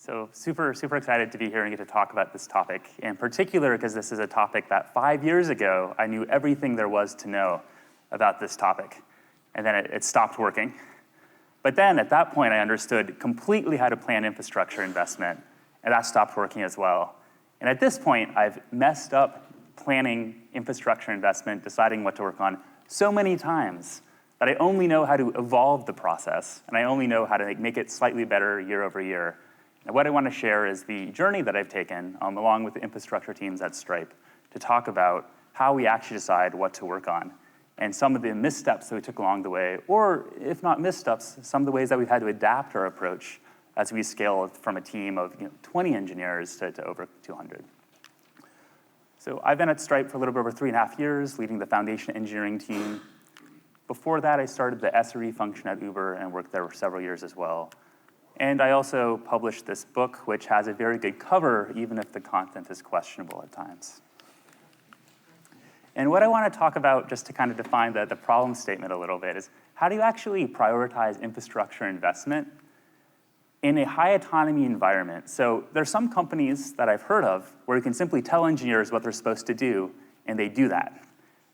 So super excited to be here and get to talk about this topic, in particular because this is a topic that 5 years ago, I knew everything there was to know about this topic. And then it stopped working. But then at that point, I understood completely how to plan infrastructure investment, and that stopped working as well. And at this point, I've messed up planning infrastructure investment, deciding what to work on so many times that I only know how to evolve the process, and I only know how to make it slightly better year over year. And what I want to share is the journey that I've taken, along with the infrastructure teams at Stripe, to talk about how we actually decide what to work on, and some of the missteps that we took along the way, or if not missteps, some of the ways that we've had to adapt our approach as we scale from a team of 20 engineers to over 200. So I've been at Stripe for a little bit over 3.5 years, leading the foundation engineering team. Before that, I started the SRE function at Uber and worked there for several years as well. And I also published this book, which has a very good cover, even if the content is questionable at times. And what I want to talk about, just to kind of define the problem statement a little bit, is how do you actually prioritize infrastructure investment in a high autonomy environment? So there's some companies that I've heard of where you can simply tell engineers what they're supposed to do, and they do that.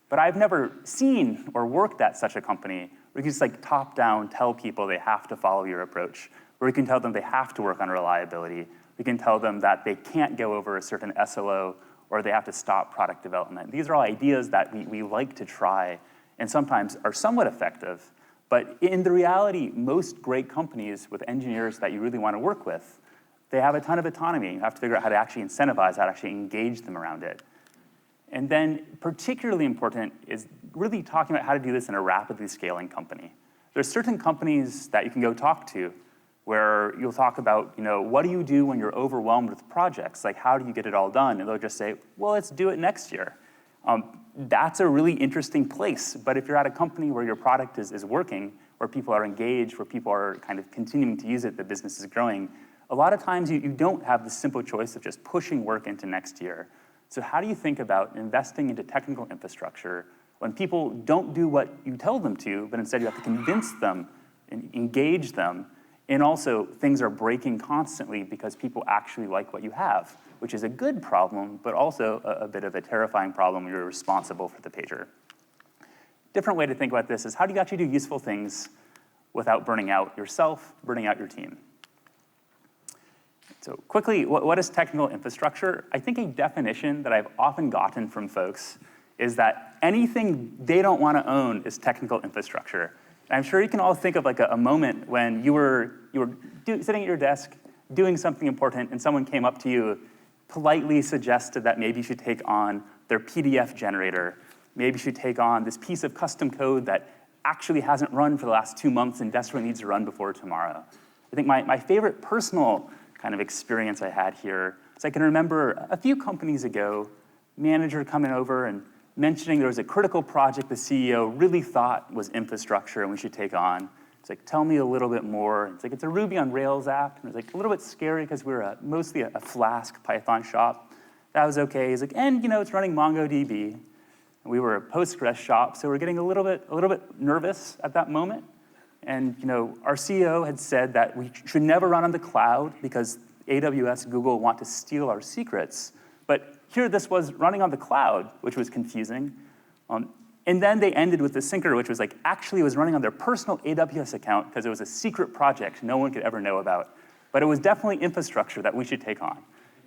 But I've never seen or worked at such a company where you can just like top-down tell people they have to follow your approach, where you can tell them they have to work on reliability. We can tell them that they can't go over a certain SLO, or they have to stop product development. These are all ideas that we like to try and sometimes are somewhat effective. But in the reality, most great companies with engineers that you really want to work with, they have a ton of autonomy. You have to figure out how to actually incentivize, how to actually engage them around it. And then particularly important is really talking about how to do this in a rapidly scaling company. There's certain companies that you can go talk to where you'll talk about, what do you do when you're overwhelmed with projects? Like, how do you get it all done? And they'll just say, well, let's do it next year. That's a really interesting place. But if you're at a company where your product is working, where people are engaged, where people are kind of continuing to use it, the business is growing, a lot of times you don't have the simple choice of just pushing work into next year. So how do you think about investing into technical infrastructure when people don't do what you tell them to, but instead you have to convince them and engage them? And also, things are breaking constantly because people actually like what you have, which is a good problem, but also a bit of a terrifying problem when you're responsible for the pager. Different way to think about this is how do you actually do useful things without burning out yourself, burning out your team? So quickly, what is technical infrastructure? I think a definition that I've often gotten from folks is that anything they don't want to own is technical infrastructure. I'm sure you can all think of like a moment when you were sitting at your desk doing something important and someone came up to you, politely suggested that maybe you should take on their PDF generator. Maybe you should take on this piece of custom code that actually hasn't run for the last 2 months and desperately needs to run before tomorrow. I think my favorite personal kind of experience I had here is I can remember a few companies ago, manager coming over and mentioning there was a critical project the CEO really thought was infrastructure and we should take on. It's like, tell me a little bit more. It's like, it's a Ruby on Rails app. And it was like a little bit scary because we were mostly a Flask Python shop. That was okay. He's like, and it's running MongoDB. And we were a Postgres shop, so we're getting a little bit nervous at that moment. And our CEO had said that we should never run on the cloud because AWS, Google want to steal our secrets. But here this was running on the cloud, which was confusing. And then they ended with the sinker, which was like, actually it was running on their personal AWS account because it was a secret project no one could ever know about. But it was definitely infrastructure that we should take on.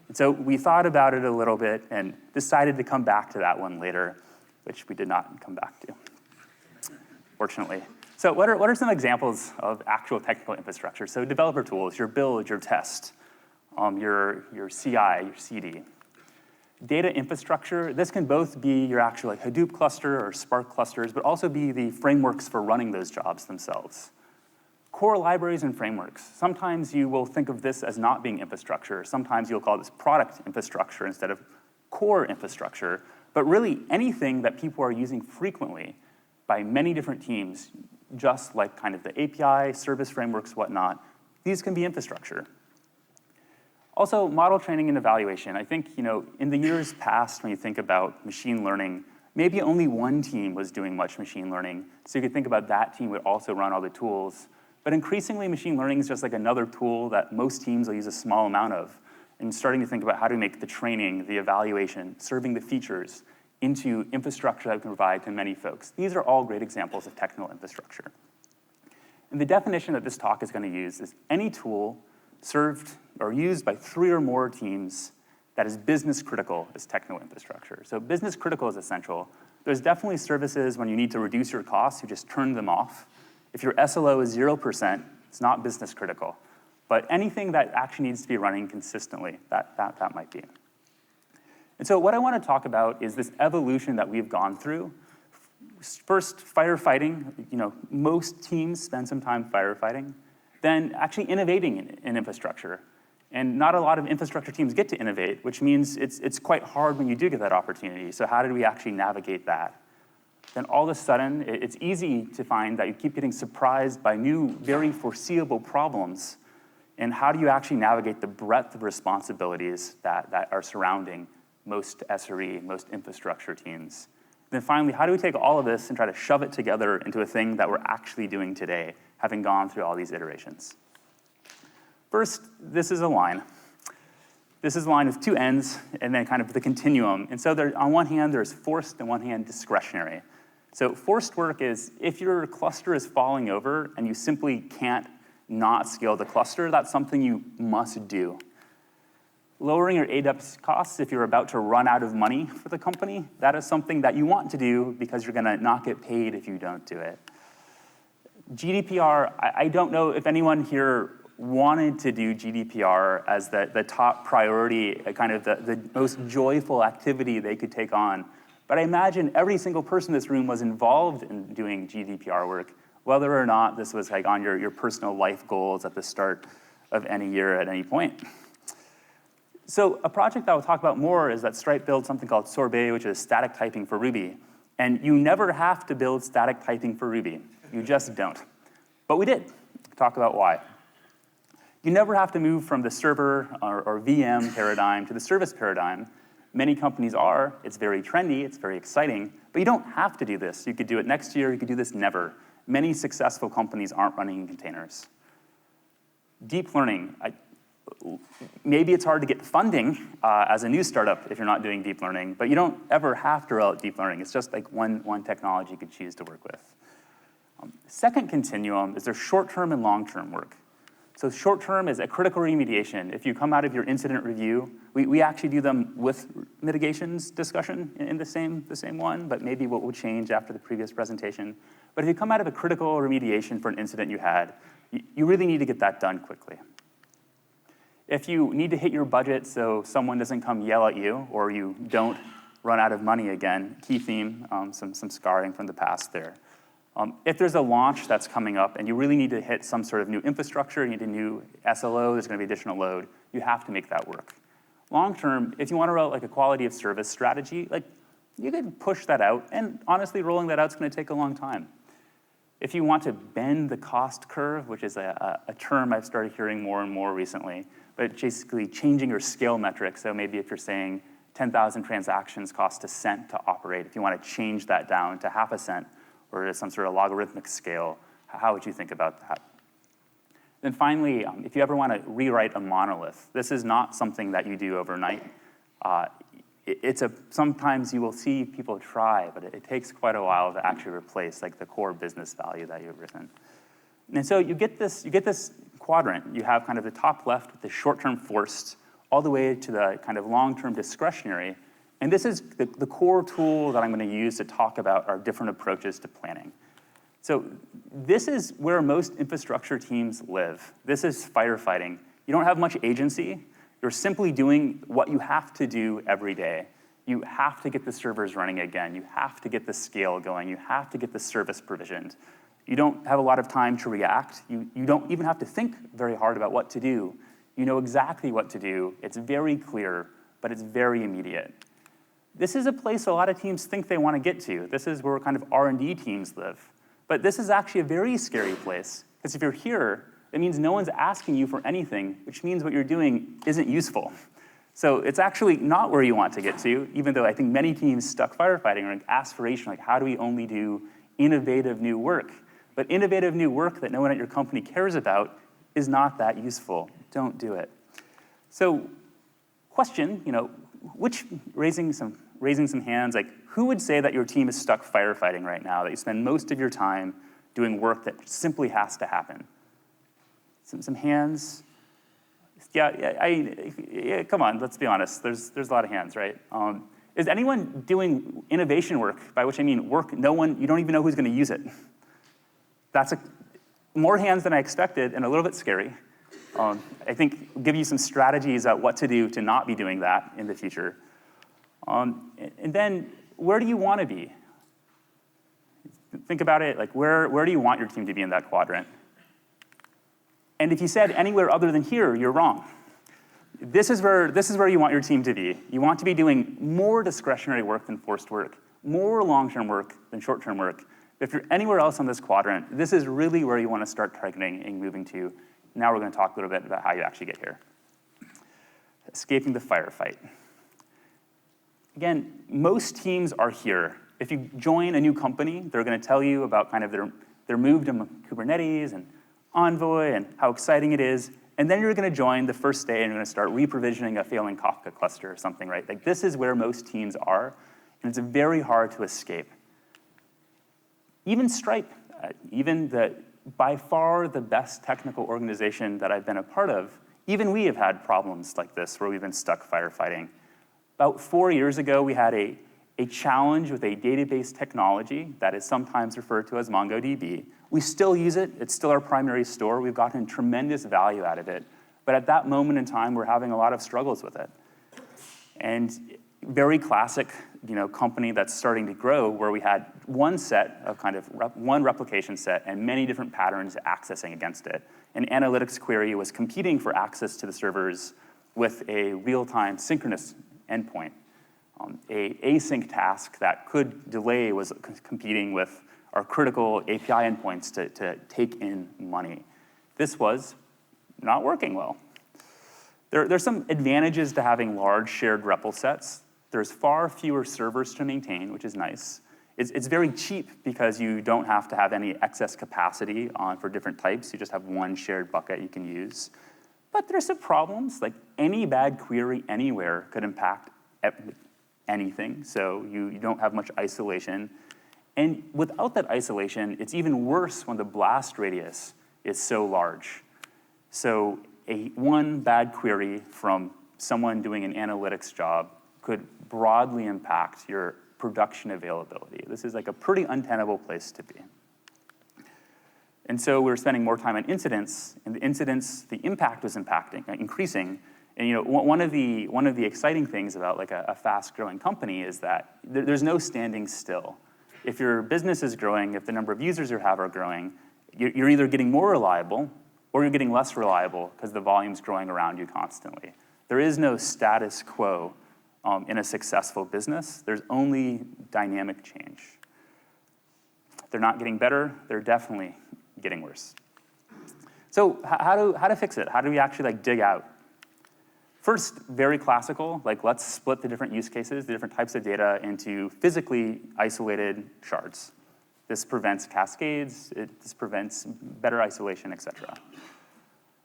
And so we thought about it a little bit and decided to come back to that one later, which we did not come back to, fortunately. So what are some examples of actual technical infrastructure? So developer tools, your build, your test, your CI, your CD. Data infrastructure, this can both be your actual Hadoop cluster or Spark clusters, but also be the frameworks for running those jobs themselves. Core libraries and frameworks. Sometimes you will think of this as not being infrastructure. Sometimes you'll call this product infrastructure instead of core infrastructure. But really, anything that people are using frequently by many different teams, just like kind of the API, service frameworks, whatnot, these can be infrastructure. Also, model training and evaluation. I think, in the years past, when you think about machine learning, maybe only one team was doing much machine learning. So you could think about that team would also run all the tools. But increasingly, machine learning is just like another tool that most teams will use a small amount of, and starting to think about how to make the training, the evaluation, serving the features into infrastructure that we can provide to many folks. These are all great examples of technical infrastructure. And the definition that this talk is going to use is any tool served or used by 3 or more teams that is business critical is technical infrastructure. So business critical is essential. There's definitely services when you need to reduce your costs, you just turn them off. If your SLO is 0%, it's not business critical. But anything that actually needs to be running consistently, that might be. And so what I want to talk about is this evolution that we've gone through. First, firefighting. Most teams spend some time firefighting. Then actually innovating in infrastructure. And not a lot of infrastructure teams get to innovate, which means it's quite hard when you do get that opportunity. So how did we actually navigate that? Then all of a sudden, it's easy to find that you keep getting surprised by new, very foreseeable problems. And how do you actually navigate the breadth of responsibilities that are surrounding most SRE, most infrastructure teams? Then finally, how do we take all of this and try to shove it together into a thing that we're actually doing today, having gone through all these iterations? First, this is a line. This is a line with 2 ends, and then kind of the continuum. And so on one hand, there's forced, and on one hand, discretionary. So forced work is if your cluster is falling over and you simply can't not scale the cluster, that's something you must do. Lowering your AWS costs if you're about to run out of money for the company, that is something that you want to do because you're going to not get paid if you don't do it. GDPR, I don't know if anyone here wanted to do GDPR as the top priority, kind of the most joyful activity they could take on. But I imagine every single person in this room was involved in doing GDPR work, whether or not this was like on your personal life goals at the start of any year at any point. So a project that I'll talk about more is that Stripe builds something called sorbet, which is static typing for Ruby. And you never have to build static typing for Ruby. You just don't. But we did. Talk about why. You never have to move from the server or VM paradigm to the service paradigm. Many companies are. It's very trendy. It's very exciting. But you don't have to do this. You could do it next year. You could do this never. Many successful companies aren't running in containers. Deep learning. Maybe it's hard to get funding as a new startup if you're not doing deep learning, but you don't ever have to roll out deep learning. It's just like one technology you could choose to work with. Second continuum is their short-term and long-term work. So short-term is a critical remediation. If you come out of your incident review, we actually do them with mitigations discussion in the same one, but maybe what will change after the previous presentation. But if you come out of a critical remediation for an incident you had, you really need to get that done quickly. If you need to hit your budget so someone doesn't come yell at you or you don't run out of money again, key theme, some scarring from the past there. If there's a launch that's coming up and you really need to hit some sort of new infrastructure, you need a new SLO, there's going to be additional load, you have to make that work. Long term, if you want to roll like a quality of service strategy, like you can push that out, and honestly, rolling that out is going to take a long time. If you want to bend the cost curve, which is a term I've started hearing more and more recently, but basically changing your scale metric. So maybe if you're saying 10,000 transactions cost a cent to operate, if you want to change that down to half a cent or to some sort of logarithmic scale, how would you think about that? Then finally, if you ever want to rewrite a monolith, this is not something that you do overnight. Sometimes you will see people try, but it takes quite a while to actually replace like the core business value that you've written. And so you get this quadrant. You have kind of the top left with the short-term forced, all the way to the kind of long-term discretionary. And this is the core tool that I'm going to use to talk about our different approaches to planning. So this is where most infrastructure teams live. This is firefighting. You don't have much agency. You're simply doing what you have to do every day. You have to get the servers running again. You have to get the scale going. You have to get the service provisioned. You don't have a lot of time to react. You don't even have to think very hard about what to do. You know exactly what to do. It's very clear, but it's very immediate. This is a place a lot of teams think they want to get to. This is where kind of R&D teams live. But this is actually a very scary place, because if you're here, it means no one's asking you for anything, which means what you're doing isn't useful. So it's actually not where you want to get to, even though I think many teams stuck firefighting are like aspirational, like how do we only do innovative new work? But innovative new work that no one at your company cares about is not that useful. Don't do it. So question, raising some hands, like who would say that your team is stuck firefighting right now, that you spend most of your time doing work that simply has to happen? Some hands. Yeah, come on, let's be honest. There's a lot of hands, right? Is anyone doing innovation work, by which I mean work you don't even know who's going to use it? That's more hands than I expected and a little bit scary. I think give you some strategies about what to do to not be doing that in the future. And then where do you want to be? Think about it, like where do you want your team to be in that quadrant? And if you said anywhere other than here, you're wrong. This is where you want your team to be. You want to be doing more discretionary work than forced work, more long-term work than short-term work. If you're anywhere else on this quadrant, this is really where you want to start targeting and moving to. Now we're going to talk a little bit about how you actually get here. Escaping the firefight. Again, most teams are here. If you join a new company, they're going to tell you about kind of their move to Kubernetes and Envoy and how exciting it is. And then you're going to join the first day and you're going to start reprovisioning a failing Kafka cluster or something, right? Like this is where most teams are, and it's very hard to escape. Even Stripe, by far the best technical organization that I've been a part of, even we have had problems like this where we've been stuck firefighting. About 4 years ago, we had a challenge with a database technology that is sometimes referred to as MongoDB. We still use it. It's still our primary store. We've gotten tremendous value out of it. But at that moment in time, we're having a lot of struggles with it. And very classic, company that's starting to grow where we had one set of one replication set and many different patterns accessing against it. An analytics query was competing for access to the servers with a real-time synchronous endpoint. A async task that could delay was competing with our critical API endpoints to take in money. This was not working well. There's some advantages to having large shared REPL sets. There's far fewer servers to maintain, which is nice. It's very cheap because you don't have to have any excess capacity for different types. You just have one shared bucket you can use. But there's some problems, like any bad query anywhere could impact anything, so you don't have much isolation. And without that isolation, it's even worse when the blast radius is so large. So one bad query from someone doing an analytics job could broadly impact your production availability. This is like a pretty untenable place to be. And so we were spending more time on incidents, and the impact was increasing. And one of the exciting things about like a fast-growing company is that there's no standing still. If your business is growing, if the number of users you have are growing, you're either getting more reliable or you're getting less reliable because the volume's growing around you constantly. There is no status quo in a successful business. There's only dynamic change. They're not getting better. They're definitely getting worse. So how to fix it? How do we actually dig out? First, very classical, let's split the different use cases, the different types of data into physically isolated shards. This prevents cascades, this prevents better isolation, et cetera.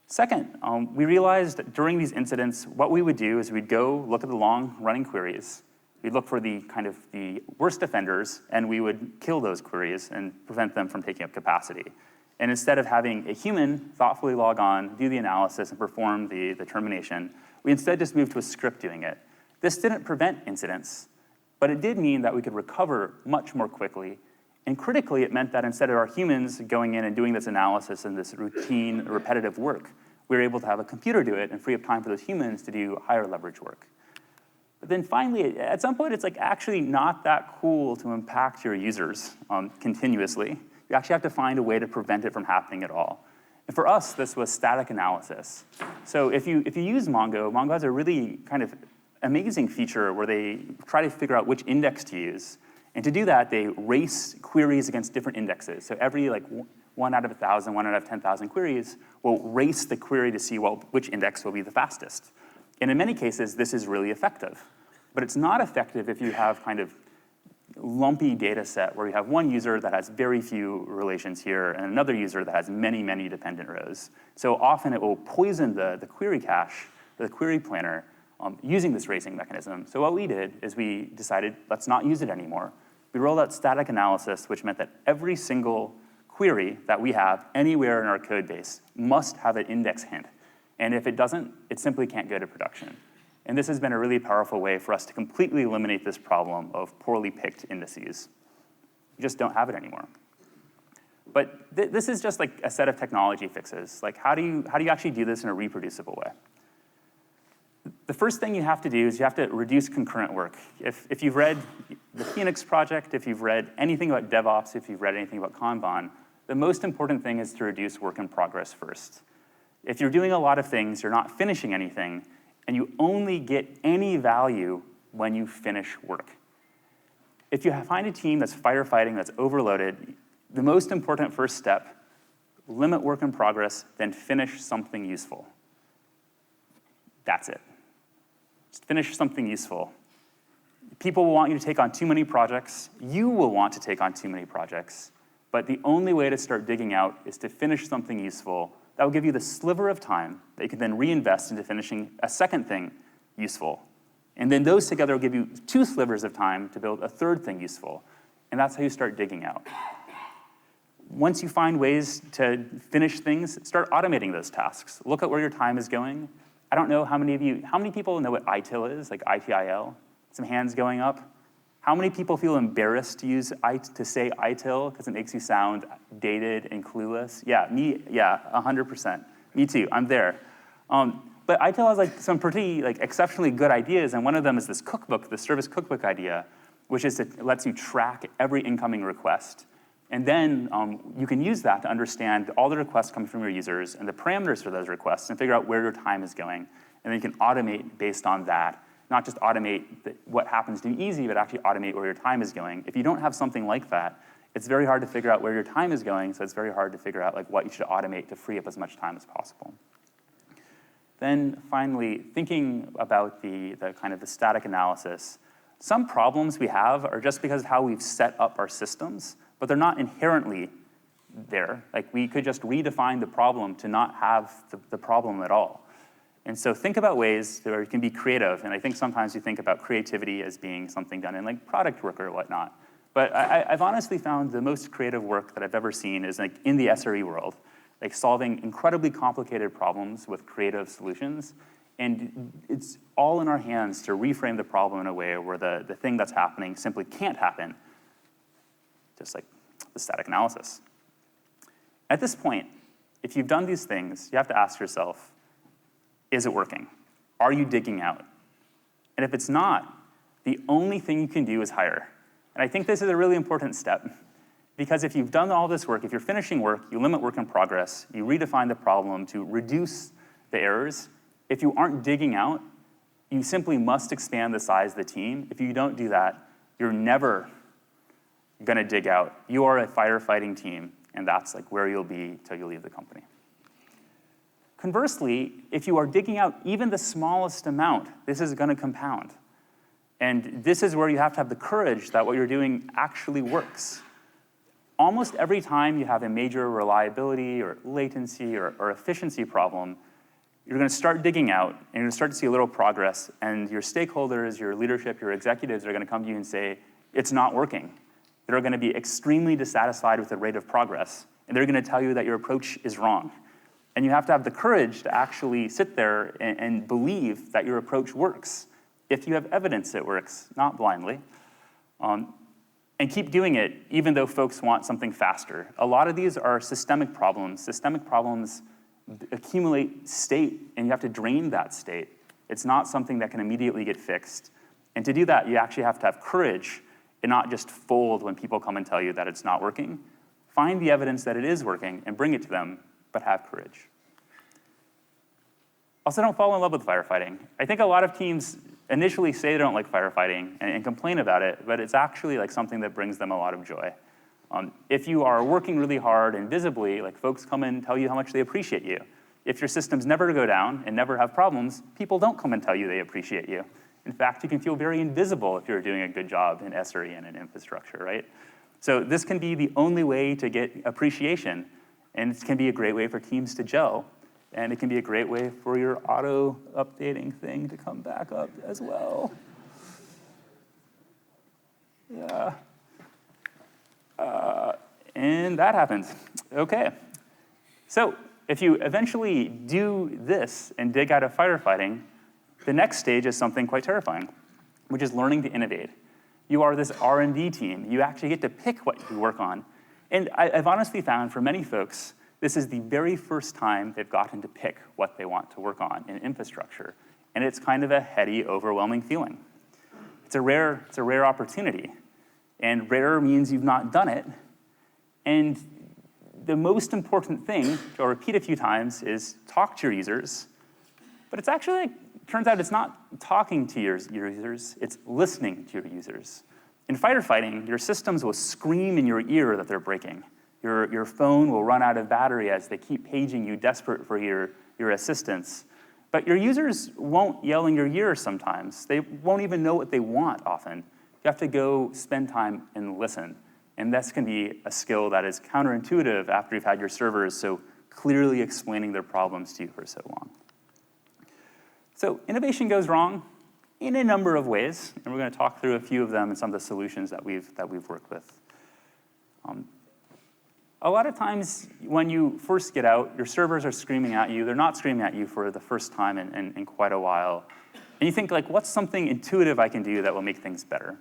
Second, we realized that during these incidents, what we would do is we'd go look at the long-running queries. We'd look for the worst offenders, and we would kill those queries and prevent them from taking up capacity. And instead of having a human thoughtfully log on, do the analysis, and perform the termination, we instead just moved to a script doing it. This didn't prevent incidents, but it did mean that we could recover much more quickly. And critically, it meant that instead of our humans going in and doing this analysis and this routine, repetitive work, we were able to have a computer do it and free up time for those humans to do higher leverage work. But then finally, at some point, it's actually not that cool to impact your users continuously. You actually have to find a way to prevent it from happening at all. And for us, this was static analysis. So if you use Mongo has a really amazing feature where they try to figure out which index to use. And to do that, they race queries against different indexes. So every 1 out of 1,000, 1 out of 10,000 queries will race the query to see which index will be the fastest. And in many cases, this is really effective. But it's not effective if you have lumpy data set where you have one user that has very few relations here and another user that has many, many dependent rows. So often it will poison the query cache, the query planner, using this racing mechanism. So what we did is we decided, let's not use it anymore. We rolled out static analysis, which meant that every single query that we have anywhere in our code base must have an index hint. And if it doesn't, it simply can't go to production. And this has been a really powerful way for us to completely eliminate this problem of poorly picked indices. You just don't have it anymore. But this is just like a set of technology fixes. Like how do you actually do this in a reproducible way? The first thing you have to do is you have to reduce concurrent work. If you've read the Phoenix project, if you've read anything about DevOps, if you've read anything about Kanban, the most important thing is to reduce work in progress first. If you're doing a lot of things, you're not finishing anything, and you only get any value when you finish work. If you find a team that's firefighting, that's overloaded, the most important first step, limit work in progress, then finish something useful. That's it. Just finish something useful. People will want you to take on too many projects. You will want to take on too many projects. But the only way to start digging out is to finish something useful. That will give you the sliver of time that you can then reinvest into finishing a second thing useful. And then those together will give you 2 slivers of time to build a third thing useful. And that's how you start digging out. Once you find ways to finish things, start automating those tasks. Look at where your time is going. I don't know how many people know what ITIL is, like ITIL? Some hands going up. How many people feel embarrassed to say ITIL because it makes you sound dated and clueless? Yeah, me, yeah, 100%. Me too, I'm there. But ITIL has like some pretty exceptionally good ideas, and one of them is this cookbook, the service cookbook idea, which is it lets you track every incoming request. And then you can use that to understand all the requests coming from your users and the parameters for those requests and figure out where your time is going. And then you can automate based on that. Not just automate what happens to be easy, but actually automate where your time is going. If you don't have something like that, it's very hard to figure out where your time is going, so it's very hard to figure out what you should automate to free up as much time as possible. Then finally, thinking about the kind of the static analysis, some problems we have are just because of how we've set up our systems, but they're not inherently there. Like we could just redefine the problem to not have the problem at all. And so think about ways where you can be creative, and I think sometimes you think about creativity as being something done in product work or whatnot. But I've honestly found the most creative work that I've ever seen is in the SRE world, solving incredibly complicated problems with creative solutions. And it's all in our hands to reframe the problem in a way where the thing that's happening simply can't happen, just like the static analysis. At this point, if you've done these things, you have to ask yourself, is it working? Are you digging out? And if it's not, the only thing you can do is hire. And I think this is a really important step, because if you've done all this work, if you're finishing work, you limit work in progress, you redefine the problem to reduce the errors. If you aren't digging out, you simply must expand the size of the team. If you don't do that, you're never gonna dig out. You are a firefighting team, and that's where you'll be till you leave the company. Conversely, if you are digging out even the smallest amount, this is going to compound. And this is where you have to have the courage that what you're doing actually works. Almost every time you have a major reliability or latency or efficiency problem, you're going to start digging out, and you're going to start to see a little progress, and your stakeholders, your leadership, your executives are going to come to you and say, it's not working. They're going to be extremely dissatisfied with the rate of progress, and they're going to tell you that your approach is wrong. And you have to have the courage to actually sit there and believe that your approach works, if you have evidence it works, not blindly. And keep doing it, even though folks want something faster. A lot of these are systemic problems. Systemic problems accumulate state, and you have to drain that state. It's not something that can immediately get fixed. And to do that, you actually have to have courage and not just fold when people come and tell you that it's not working. Find the evidence that it is working and bring it to them, but have courage. Also, don't fall in love with firefighting. I think a lot of teams initially say they don't like firefighting and complain about it, but it's actually something that brings them a lot of joy. If you are working really hard and visibly, folks come and tell you how much they appreciate you. If your systems never go down and never have problems, people don't come and tell you they appreciate you. In fact, you can feel very invisible if you're doing a good job in SRE and in infrastructure, right? So this can be the only way to get appreciation, and it can be a great way for teams to gel, and it can be a great way for your auto-updating thing to come back up as well. Yeah. And that happens. Okay. So if you eventually do this and dig out of firefighting, the next stage is something quite terrifying, which is learning to innovate. You are this R&D team. You actually get to pick what you work on. And I've honestly found for many folks, this is the very first time they've gotten to pick what they want to work on in infrastructure. And it's kind of a heady, overwhelming feeling. It's a rare opportunity. And rare means you've not done it. And the most important thing, which I'll repeat a few times, is talk to your users. But it's actually, turns out it's not talking to your users, it's listening to your users. In firefighting, your systems will scream in your ear that they're breaking. Your phone will run out of battery as they keep paging you, desperate for your assistance. But your users won't yell in your ear sometimes. They won't even know what they want often. You have to go spend time and listen. And this can be a skill that is counterintuitive after you've had your servers so clearly explaining their problems to you for so long. So innovation goes wrong in a number of ways, and we're going to talk through a few of them and some of the solutions that we've worked with. A lot of times when you first get out, your servers are screaming at you. They're not screaming at you for the first time in quite a while. And you think, like, what's something intuitive I can do that will make things better?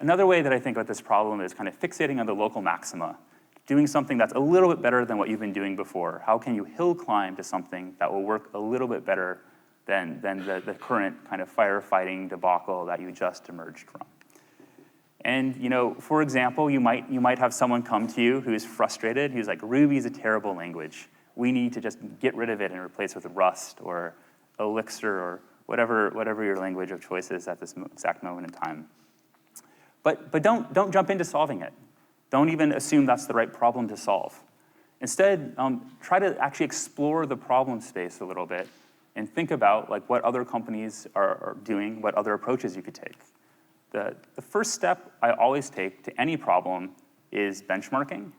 Another way that I think about this problem is kind of fixating on the local maxima, doing something that's a little bit better than what you've been doing before. How can you hill climb to something that will work a little bit better than the current kind of firefighting debacle that you just emerged from? And for example, you might have someone come to you who's frustrated, who's like, Ruby's a terrible language. We need to just get rid of it and replace it with Rust or Elixir or whatever your language of choice is at this exact moment in time. But don't jump into solving it. Don't even assume that's the right problem to solve. Instead, try to actually explore the problem space a little bit and think about like what other companies are doing, what other approaches you could take. The first step I always take to any problem is benchmarking.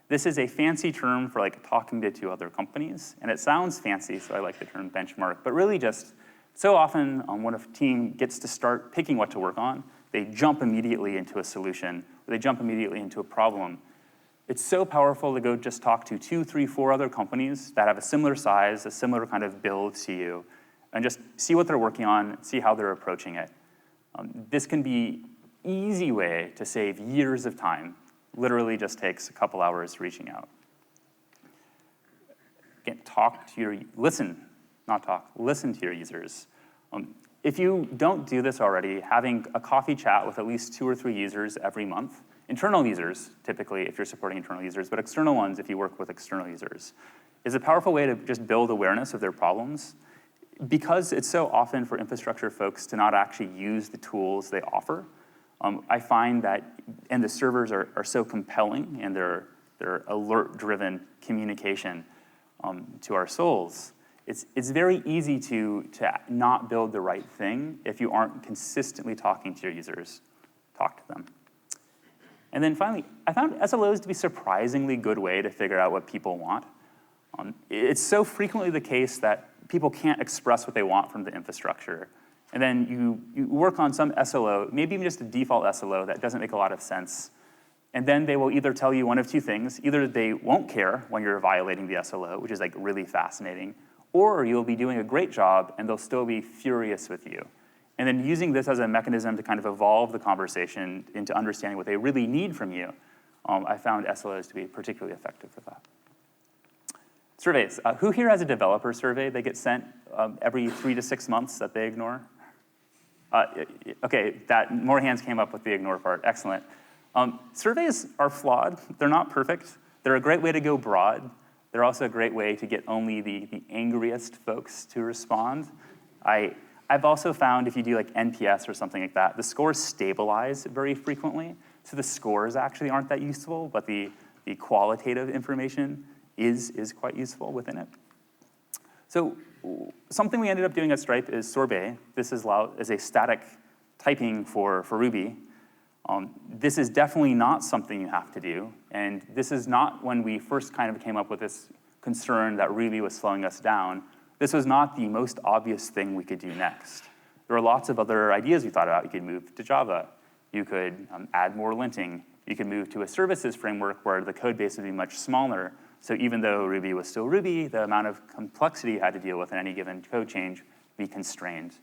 This is a fancy term for like talking to two other companies, and it sounds fancy, so I like the term benchmark, but really just so often when a team gets to start picking what to work on, they jump immediately into a solution, or they jump immediately into a problem. It's so powerful to go just talk to 2, 3, 4 other companies that have a similar size, a similar kind of build to you, and just see what they're working on, see how they're approaching it. This can be an easy way to save years of time. Literally just takes a couple hours reaching out. Again, listen to your users. If you don't do this already, having a coffee chat with at least 2 or 3 users every month, internal users, typically, if you're supporting internal users, but external ones if you work with external users, is a powerful way to just build awareness of their problems. Because it's so often for infrastructure folks to not actually use the tools they offer, I find that, and the servers are so compelling and their alert-driven communication to our souls, it's very easy to not build the right thing if you aren't consistently talking to your users. Talk to them. And then finally, I found SLOs to be a surprisingly good way to figure out what people want. It's so frequently the case that people can't express what they want from the infrastructure. And then you work on some SLO, maybe even just a default SLO that doesn't make a lot of sense. And then they will either tell you one of two things. Either they won't care when you're violating the SLO, which is like really fascinating, or you'll be doing a great job and they'll still be furious with you. And then using this as a mechanism to kind of evolve the conversation into understanding what they really need from you, I found SLOs to be particularly effective for that. Surveys. Who here has a developer survey they get sent every 3 to 6 months that they ignore? Okay, more hands came up with the ignore part. Excellent. Surveys are flawed. They're not perfect. They're a great way to go broad. They're also a great way to get only the angriest folks to respond. I've also found if you do like NPS or something like that, the scores stabilize very frequently. So the scores actually aren't that useful, but the qualitative information is quite useful within it. So something we ended up doing at Stripe is sorbet. This is a static typing for Ruby. This is definitely not something you have to do. And this is not when we first kind of came up with this concern that Ruby was slowing us down. This was not the most obvious thing we could do next. There were lots of other ideas we thought about. You could move to Java. You could add more linting. You could move to a services framework where the code base would be much smaller. So even though Ruby was still Ruby, the amount of complexity you had to deal with in any given code change would be constrained.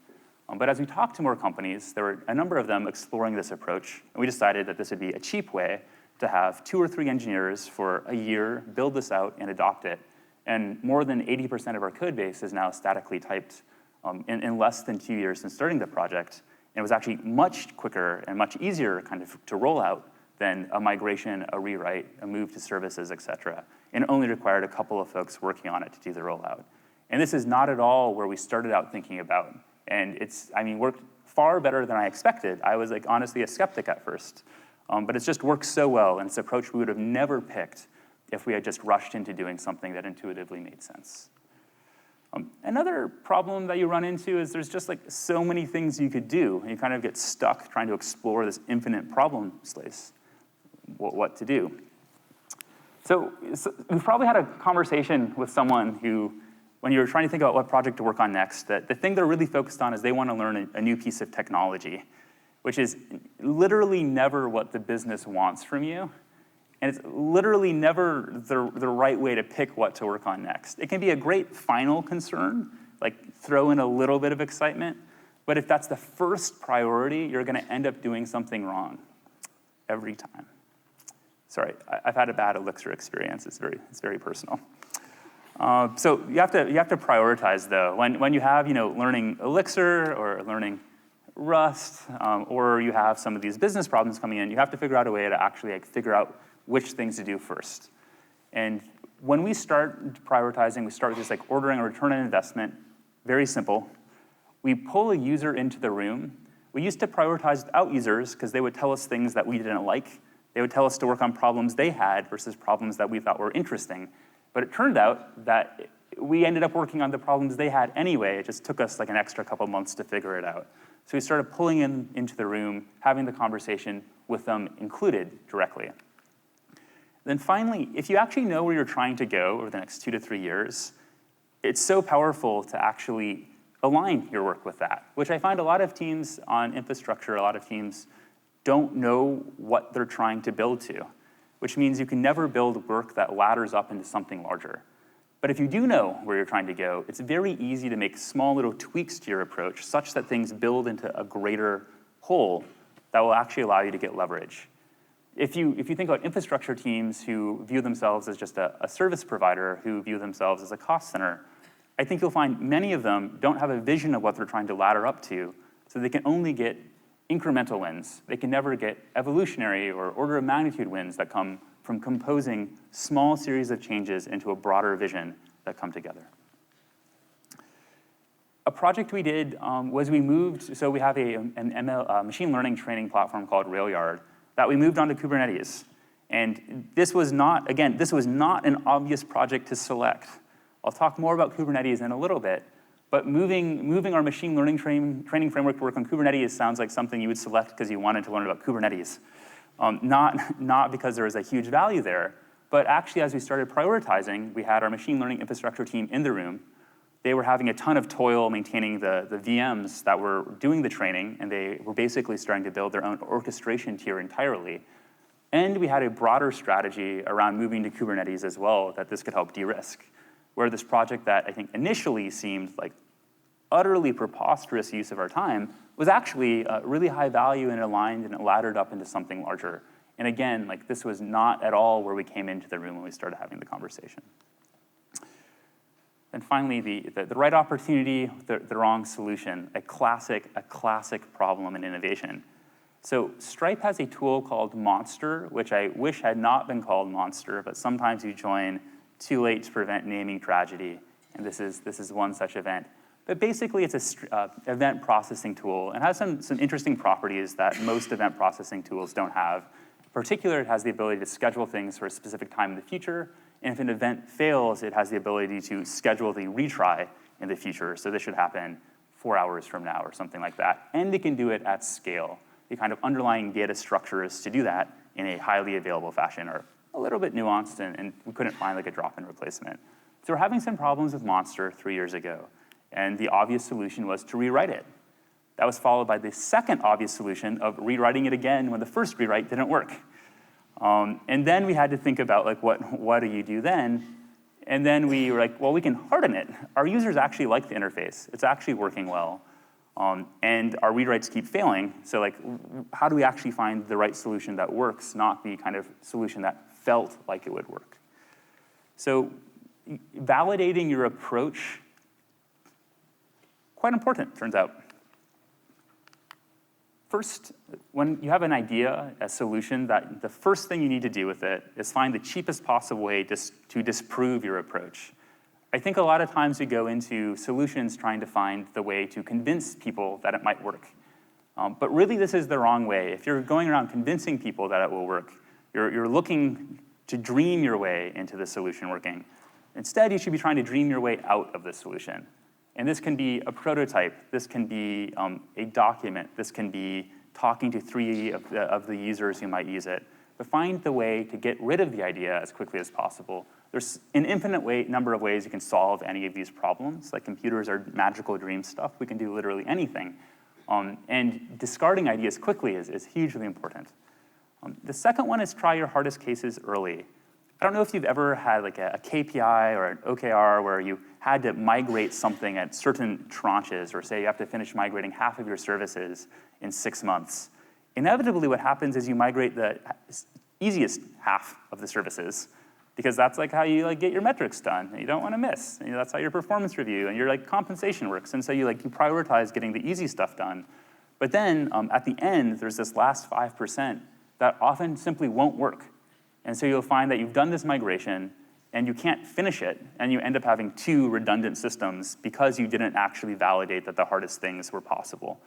But as we talked to more companies, there were a number of them exploring this approach. And we decided that this would be a cheap way to have 2 or 3 engineers for a year build this out and adopt it. And more than 80% of our code base is now statically typed in less than 2 years since starting the project. And it was actually much quicker and much easier kind of to roll out than a migration, a rewrite, a move to services, et cetera. And it only required a couple of folks working on it to do the rollout. And this is not at all where we started out thinking about. And it's, worked far better than I expected. I was honestly a skeptic at first. But it's just worked so well, and it's an approach we would have never picked if we had just rushed into doing something that intuitively made sense. Another problem that you run into is there's just so many things you could do, and you kind of get stuck trying to explore this infinite problem space, what to do. So you've probably had a conversation with someone who, when you're trying to think about what project to work on next, that the thing they're really focused on is they want to learn a new piece of technology, which is literally never what the business wants from you. And it's literally never the right way to pick what to work on next. It can be a great final concern, like throw in a little bit of excitement, but if that's the first priority, you're going to end up doing something wrong every time. Sorry, I've had a bad Elixir experience. It's very personal. So you have to prioritize though. When you have learning Elixir or learning Rust, or you have some of these business problems coming in, you have to figure out a way to actually figure out which things to do first. And when we start prioritizing, we start with just ordering a return on investment. Very simple. We pull a user into the room. We used to prioritize without users because they would tell us things that we didn't like. They would tell us to work on problems they had versus problems that we thought were interesting. But it turned out that we ended up working on the problems they had anyway. It just took us an extra couple months to figure it out. So we started pulling into the room, having the conversation with them included directly. Then finally, if you actually know where you're trying to go over the next 2 to 3 years, it's so powerful to actually align your work with that, which I find a lot of teams on infrastructure, a lot of teams don't know what they're trying to build to, which means you can never build work that ladders up into something larger. But if you do know where you're trying to go, it's very easy to make small little tweaks to your approach such that things build into a greater whole that will actually allow you to get leverage. If you think about infrastructure teams who view themselves as just a service provider, who view themselves as a cost center, I think you'll find many of them don't have a vision of what they're trying to ladder up to, so they can only get incremental wins. They can never get evolutionary or order of magnitude wins that come from composing small series of changes into a broader vision that come together. A project we did was we moved, so we have a machine learning training platform called Railyard that we moved onto Kubernetes. And this was not an obvious project to select. I'll talk more about Kubernetes in a little bit, but moving our machine learning training framework to work on Kubernetes sounds like something you would select because you wanted to learn about Kubernetes. Not because there was a huge value there, but actually as we started prioritizing, we had our machine learning infrastructure team in the room. They were having a ton of toil maintaining the VMs that were doing the training, and they were basically starting to build their own orchestration tier entirely. And we had a broader strategy around moving to Kubernetes as well that this could help de-risk, where this project that I think initially seemed like utterly preposterous use of our time was actually really high value and aligned, and it laddered up into something larger. And again, this was not at all where we came into the room when we started having the conversation. And finally, the right opportunity, the wrong solution, a classic problem in innovation. So Stripe has a tool called Monster, which I wish had not been called Monster, but sometimes you join too late to prevent naming tragedy, and this is one such event. But basically, it's an event processing tool, and has some interesting properties that most event processing tools don't have. In particular, it has the ability to schedule things for a specific time in the future, And if an event fails, it has the ability to schedule the retry in the future. So this should happen 4 hours from now or something like that. And it can do it at scale. The kind of underlying data structures to do that in a highly available fashion are a little bit nuanced, and we couldn't find like a drop-in replacement. So we're having some problems with Monster 3 years ago. And the obvious solution was to rewrite it. That was followed by the second obvious solution of rewriting it again when the first rewrite didn't work. And then we had to think about like, what do you do then? And then we were like, well, we can harden it. Our users actually like the interface. It's actually working well. And our rewrites keep failing. So like, how do we actually find the right solution that works, not the kind of solution that felt like it would work? So validating your approach, quite important, turns out. First, when you have an idea, a solution, that the first thing you need to do with it is find the cheapest possible way to disprove your approach. I think a lot of times we go into solutions trying to find the way to convince people that it might work. But really, this is the wrong way. If you're going around convincing people that it will work, you're looking to dream your way into the solution working. Instead, you should be trying to dream your way out of the solution. And this can be a prototype. This can be a document. This can be talking to 3 of the users who might use it. But find the way to get rid of the idea as quickly as possible. There's an infinite number of ways you can solve any of these problems. Like computers are magical dream stuff. We can do literally anything. And discarding ideas quickly is hugely important. The second one is try your hardest cases early. I don't know if you've ever had like a KPI or an OKR where you had to migrate something at certain tranches, or say you have to finish migrating half of your services in 6 months. Inevitably, what happens is you migrate the easiest half of the services, because that's like how you like get your metrics done, and you don't want to miss. And, that's how your performance review and your like compensation works. And so you prioritize getting the easy stuff done. But then at the end, there's this last 5% that often simply won't work. And so you'll find that you've done this migration, and you can't finish it, and you end up having 2 redundant systems because you didn't actually validate that the hardest things were possible.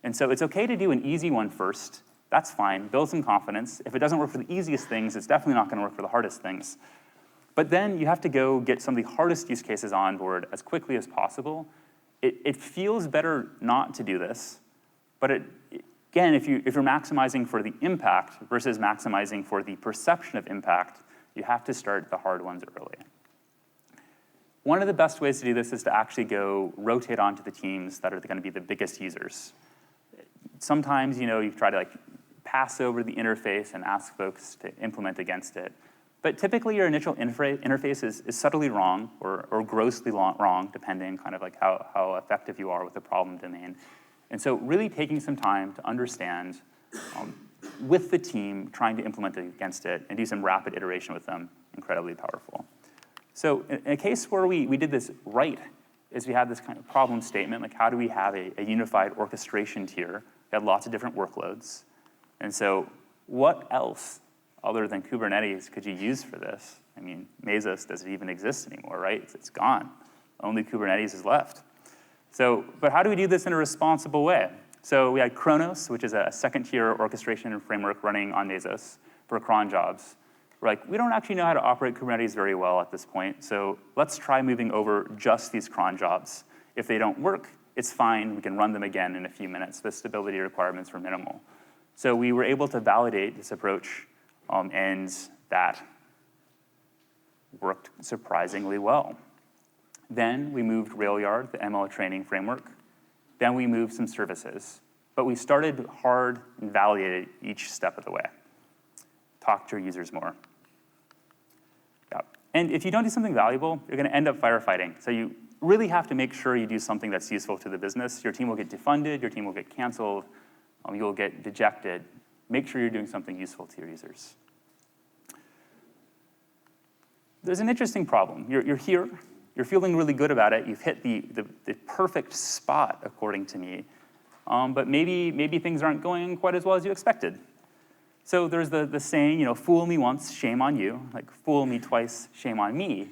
And so it's okay to do an easy one first. That's fine. Build some confidence. If it doesn't work for the easiest things, it's definitely not going to work for the hardest things. But then you have to go get some of the hardest use cases on board as quickly as possible. It feels better not to do this, but again, if you're maximizing for the impact versus maximizing for the perception of impact, you have to start the hard ones early. One of the best ways to do this is to actually go rotate onto the teams that are going to be the biggest users. Sometimes, you try to pass over the interface and ask folks to implement against it. But typically, your initial interface is subtly wrong or grossly wrong, depending kind of how effective you are with the problem domain. And so really taking some time to understand with the team, trying to implement it against it, and do some rapid iteration with them, incredibly powerful. So in a case where we did this right, is we had this kind of problem statement, like how do we have a unified orchestration tier? We had lots of different workloads. And so what else other than Kubernetes could you use for this? I mean, Mesos doesn't even exist anymore, right? It's gone. Only Kubernetes is left. So, but how do we do this in a responsible way? So we had Kronos, which is a second-tier orchestration framework running on Mesos for cron jobs. We're like, we don't actually know how to operate Kubernetes very well at this point, so let's try moving over just these cron jobs. If they don't work, it's fine. We can run them again in a few minutes. The stability requirements were minimal. So we were able to validate this approach, and that worked surprisingly well. Then we moved Railyard, the ML training framework. Then we moved some services. But we started hard and validated each step of the way. Talk to your users more. Yeah. And if you don't do something valuable, you're going to end up firefighting. So you really have to make sure you do something that's useful to the business. Your team will get defunded. Your team will get canceled. You'll get dejected. Make sure you're doing something useful to your users. There's an interesting problem. You're here. You're feeling really good about it. You've hit the perfect spot, according to me. But maybe things aren't going quite as well as you expected. So there's the saying, fool me once, shame on you. Like, fool me twice, shame on me.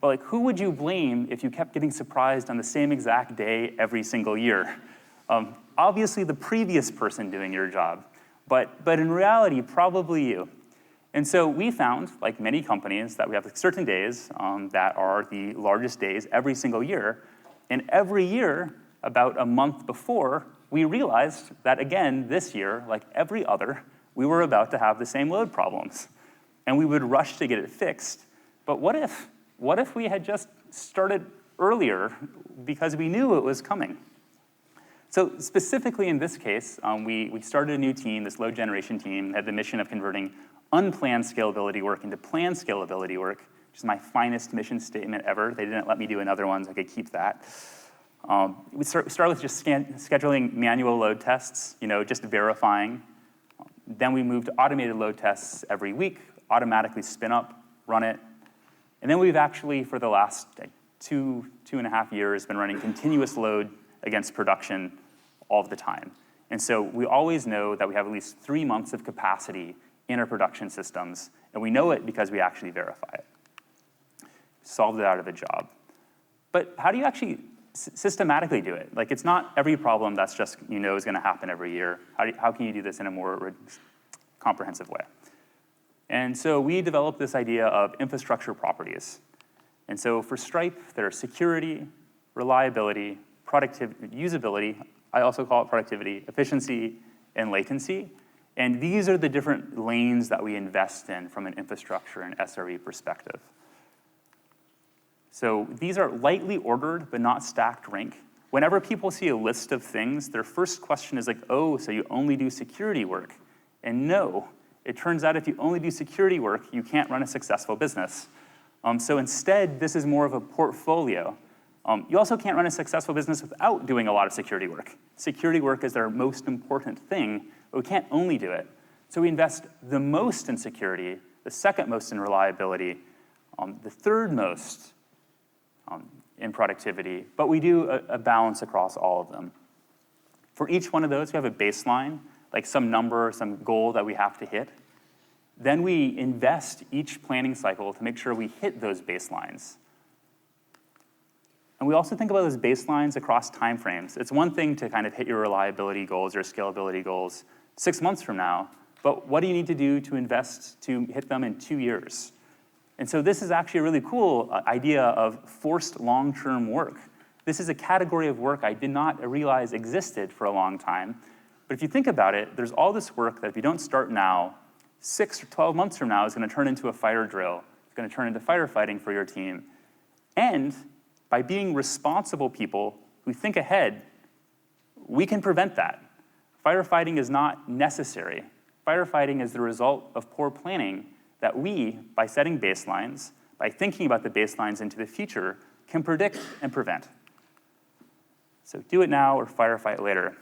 But who would you blame if you kept getting surprised on the same exact day every single year? Obviously, the previous person doing your job. But in reality, probably you. And so we found, like many companies, that we have certain days that are the largest days every single year. And every year, about a month before, we realized that, again, this year, like every other, we were about to have the same load problems. And we would rush to get it fixed. But what if we had just started earlier because we knew it was coming? So specifically in this case, we started a new team, this load generation team, had the mission of converting unplanned scalability work into planned scalability work, which is my finest mission statement ever. They didn't let me do another one, so I could keep that. We start with just scheduling manual load tests, just verifying. Then we moved to automated load tests every week, automatically spin up, run it. And then we've actually, for the last 2.5 years, been running continuous load against production all of the time. And so we always know that we have at least 3 months of capacity in our production systems, and we know it because we actually verify it. Solved it out of a job. But how do you actually systematically do it? Like, it's not every problem that's just is going to happen every year. How can you do this in a more comprehensive way? And so we developed this idea of infrastructure properties. And so for Stripe, there are security, reliability, productivity, usability. I also call it productivity, efficiency, and latency. And these are the different lanes that we invest in from an infrastructure and SRE perspective. So these are lightly ordered, but not stacked rank. Whenever people see a list of things, their first question is like, oh, so you only do security work? And no, it turns out if you only do security work, you can't run a successful business. So instead, this is more of a portfolio. You also can't run a successful business without doing a lot of security work. Security work is their most important thing, but we can't only do it. So we invest the most in security, the second most in reliability, the third most in productivity, but we do a balance across all of them. For each one of those, we have a baseline, like some number, some goal that we have to hit. Then we invest each planning cycle to make sure we hit those baselines. And we also think about those baselines across timeframes. It's one thing to kind of hit your reliability goals or scalability goals 6 months from now, but what do you need to do to invest to hit them in 2 years? And so this is actually a really cool idea of forced long-term work. This is a category of work I did not realize existed for a long time. But if you think about it, there's all this work that if you don't start now, 6 or 12 months from now is going to turn into a fire drill. It's going to turn into firefighting for your team. And by being responsible people who think ahead, we can prevent that. Firefighting is not necessary. Firefighting is the result of poor planning that we, by setting baselines, by thinking about the baselines into the future, can predict and prevent. So do it now or firefight later.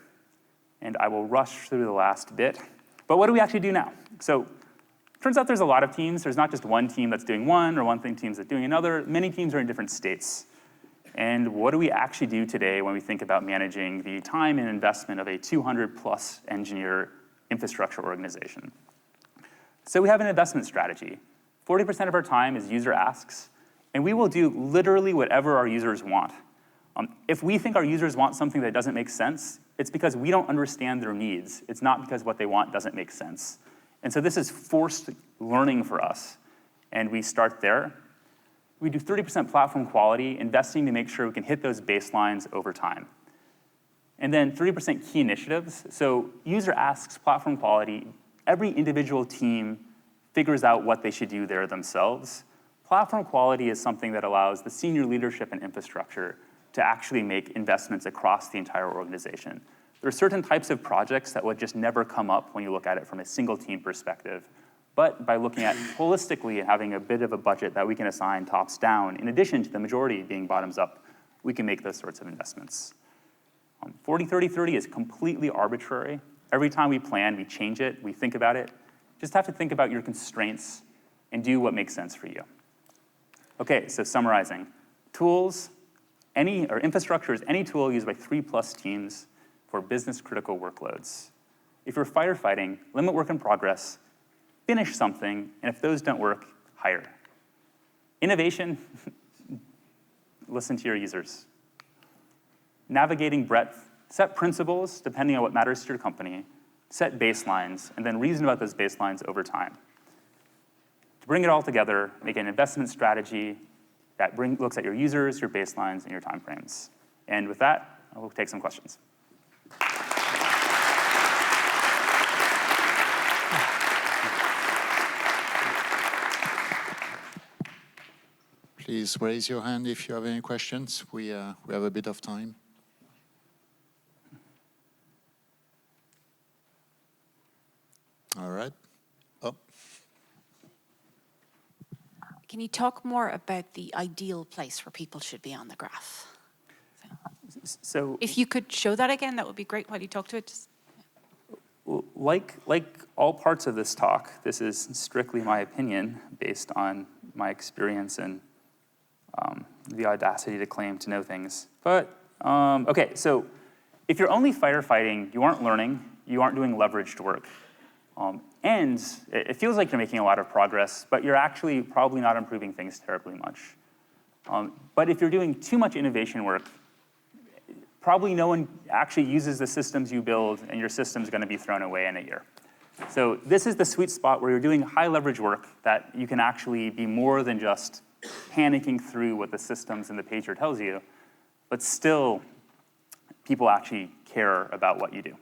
And I will rush through the last bit. But what do we actually do now? So it turns out there's a lot of teams. There's not just one team that's doing one or one team that's doing another. Many teams are in different states. And what do we actually do today when we think about managing the time and investment of a 200-plus engineer infrastructure organization? So we have an investment strategy. 40% of our time is user asks, and we will do literally whatever our users want. If we think our users want something that doesn't make sense, it's because we don't understand their needs. It's not because what they want doesn't make sense. And so this is forced learning for us, and we start there. We do 30% platform quality, investing to make sure we can hit those baselines over time. And then 30% key initiatives. So user asks, platform quality, every individual team figures out what they should do there themselves. Platform quality is something that allows the senior leadership and infrastructure to actually make investments across the entire organization. There are certain types of projects that would just never come up when you look at it from a single team perspective. But by looking at holistically and having a bit of a budget that we can assign tops down, in addition to the majority being bottoms up, we can make those sorts of investments. 40-30-30 is completely arbitrary. Every time we plan, we change it, we think about it. Just have to think about your constraints and do what makes sense for you. Okay, so summarizing. Tools, infrastructure is any tool used by 3+ teams for business-critical workloads. If you're firefighting, limit work in progress, finish something, and if those don't work, hire. Innovation, listen to your users. Navigating breadth, set principles depending on what matters to your company, set baselines, and then reason about those baselines over time. to bring it all together, make an investment strategy that looks at your users, your baselines, and your timeframes. And with that, we'll take some questions. Please raise your hand if you have any questions. We have a bit of time. All right. Oh. Can you talk more about the ideal place where people should be on the graph? So if you could show that again, that would be great while you talk to it. Like all parts of this talk, this is strictly my opinion based on my experience and the audacity to claim to know things. But, okay, so if you're only firefighting, you aren't learning, you aren't doing leveraged work. And it feels like you're making a lot of progress, but you're actually probably not improving things terribly much. But if you're doing too much innovation work, probably no one actually uses the systems you build, and your system's going to be thrown away in a year. So this is the sweet spot where you're doing high leverage work that you can actually be more than just panicking through what the systems and the pager tells you, but still people actually care about what you do.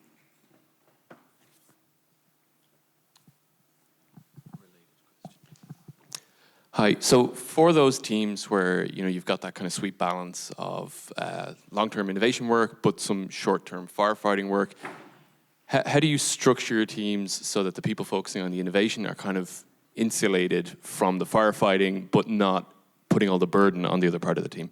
Hi. So for those teams where you've got that kind of sweet balance of long-term innovation work, but some short-term firefighting work, how do you structure your teams so that the people focusing on the innovation are kind of insulated from the firefighting, but not putting all the burden on the other part of the team?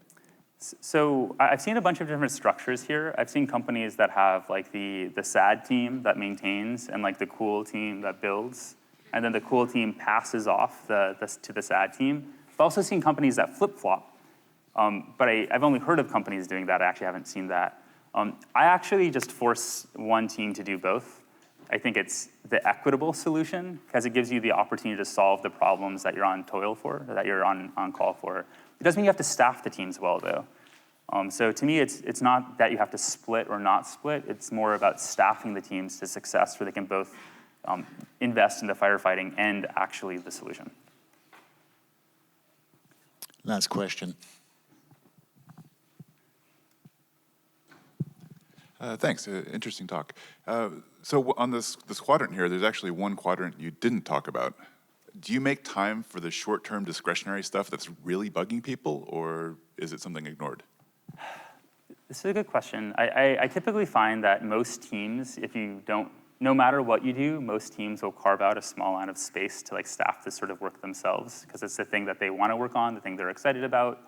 So I've seen a bunch of different structures here. I've seen companies that have like the SAD team that maintains and like the cool team that builds. And then the cool team passes off to the SAD team. I've also seen companies that flip-flop, but I've only heard of companies doing that. I actually haven't seen that. I actually just force one team to do both. I think it's the equitable solution because it gives you the opportunity to solve the problems that you're on toil for, or that you're on call for. It doesn't mean you have to staff the teams well, though. So to me, it's not that you have to split or not split. It's more about staffing the teams to success where they can both invest in the firefighting and actually the solution. Last question. Thanks. Interesting talk. So on this quadrant here, there's actually one quadrant you didn't talk about. Do you make time for the short-term discretionary stuff that's really bugging people, or is it something ignored? This is a good question. I typically find that most teams, no matter what you do, most teams will carve out a small amount of space to like staff this sort of work themselves because it's the thing that they want to work on, the thing they're excited about,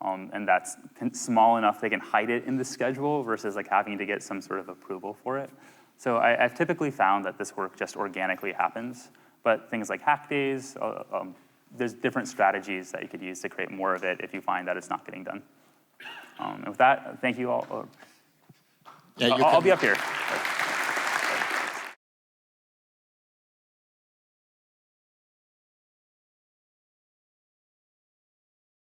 and that's small enough they can hide it in the schedule versus like having to get some sort of approval for it. So I've typically found that this work just organically happens, but things like hack days, there's different strategies that you could use to create more of it if you find that it's not getting done. And with that, thank you all. Yeah, I'll be up here.